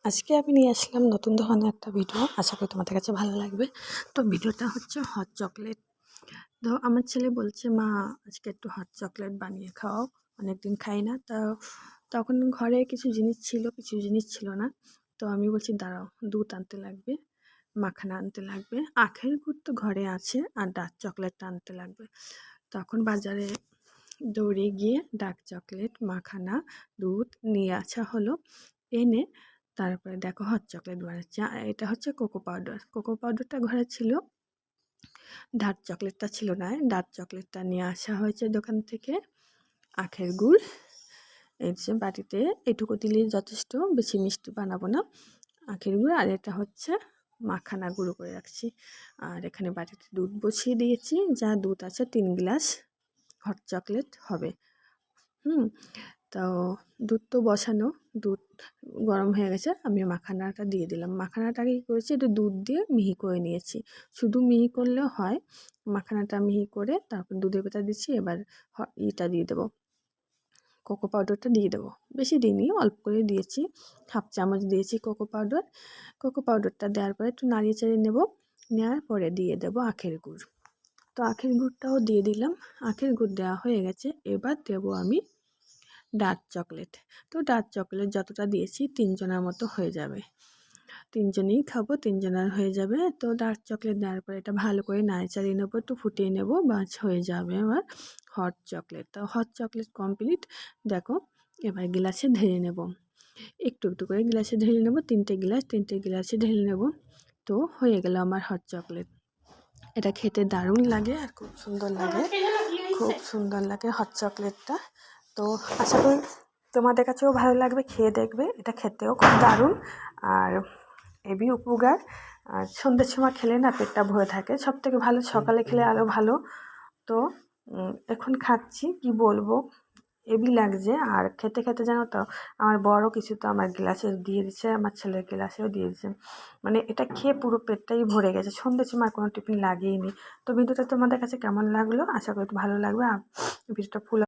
আজকে আমি নিয়ে আসলাম নতুন ধরনের একটা ভিডিও। আশা করি তোমাদের কাছে ভালো লাগবে। তো ভিডিওটা হচ্ছে হট চকলেট। তো আমার ছেলে বলছে, মা আজকে একটু হট চকলেট বানিয়ে খাওয়াও, অনেকদিন খাই না। তখন ঘরে কিছু জিনিস ছিল, কিছু জিনিস ছিল না। তো আমি বলছি দাঁড়াও, দুধ আনতে লাগবে, মাখানা আনতে লাগবে, আখের গুড় তো ঘরে আছে, আর ডার্ক চকলেটটা আনতে লাগবে। তখন বাজারে দৌড়ে গিয়ে ডার্ক চকলেট, মাখানা, দুধ নিয়ে আসা হলো। এনে তারপরে দেখো হট চকলেট বানাচ্ছি। আর এটা হচ্ছে কোকো পাউডার। কোকো পাউডারটা ঘরে ছিল, ডার্ক চকলেটটা ছিল না। ডার্ক চকলেটটা নিয়ে আসা হয়েছে দোকান থেকে। আখের গুড় এই যে বাটিতে এটুকু দিলেই যথেষ্ট, বেশি মিষ্টি বানাবো না। আখের গুড়, আর এটা হচ্ছে মাখানা গুঁড়ো করে রাখছি। আর এখানে বাটিতে দুধ বসিয়ে দিয়েছি, যা দুধ আছে 3 গ্লাস হট চকলেট হবে। তো দুধ তো বসানো, দুধ গরম হয়ে গেছে, আমি মাখানাটা দিয়ে দিলাম। মাখানাটা কী করেছি, একটু দুধ দিয়ে মিহি করে নিয়েছি। শুধু মিহি করলেও হয়, মাখানাটা মিহি করে তারপর দুধের ভেতর দিচ্ছি। এবার ইটা দিয়ে দেবো, কোকো পাউডারটা দিয়ে দেবো। বেশি দিইনি, অল্প করে দিয়েছি, হাফ চামচ দিয়েছি কোকো পাউডার। কোকো পাউডারটা দেওয়ার পরে একটু নাড়িয়ে চাড়িয়ে নেবো। নেওয়ার পরে দিয়ে দেবো আখের গুড়। তো আখের গুড়টাও দিয়ে দিলাম। আখের গুড় দেওয়া হয়ে গেছে। এবার দেবো আমি ডার্ক চকলেট। তো ডার্ক চকলেট যতটা দিয়েছি 3 জনের মতো হয়ে যাবে, 3 জনেই খাবো, 3 জনের হয়ে যাবে। তো ডার্ক চকলেট দেওয়ার পরে এটা ভালো করে নাড়িয়ে চাড়িয়ে নেবো, একটু ফুটিয়ে নেবো, বাস হয়ে যাবে আমার হট চকলেট। তো হট চকলেট কমপ্লিট। দেখো এবার গ্লাসে ঢেলে নেব, একটু একটু করে গ্লাসে ঢেলে নেব, 3টে গ্লাসে ঢেলে নেব। তো হয়ে গেল আমার হট চকলেট। এটা খেতে দারুণ লাগে আর খুব সুন্দর লাগে, খুব সুন্দর লাগে হট চকলেটটা। তো আশা করি তোমাদের কাছেও ভালো লাগবে, খেয়ে দেখবে। এটা খেতেও খুব দারুণ আর হেভি উপকার। আর সন্ধ্যের সময় খেলে না পেটটা ভরে থাকে, সবথেকে ভালো সকালে খেলে আরও ভালো। তো এখন খাচ্ছি, কি বলবো, হেভি লাগছে। আর খেতে খেতে জানো তো আমার বড় কিছু তো আমার গ্লাসে দিয়ে দিচ্ছে, আমার ছেলের গ্লাসেও দিয়ে দিচ্ছে। মানে এটা খেয়ে পুরো পেটটাই ভরে গেছে, সন্ধ্যের সময় কোনো টিফিন লাগিয়ে নি। তো ভিডিওটা তোমাদের কাছে কেমন লাগলো, আশা করি ভালো লাগবে। আর ভিডিওটা ফুল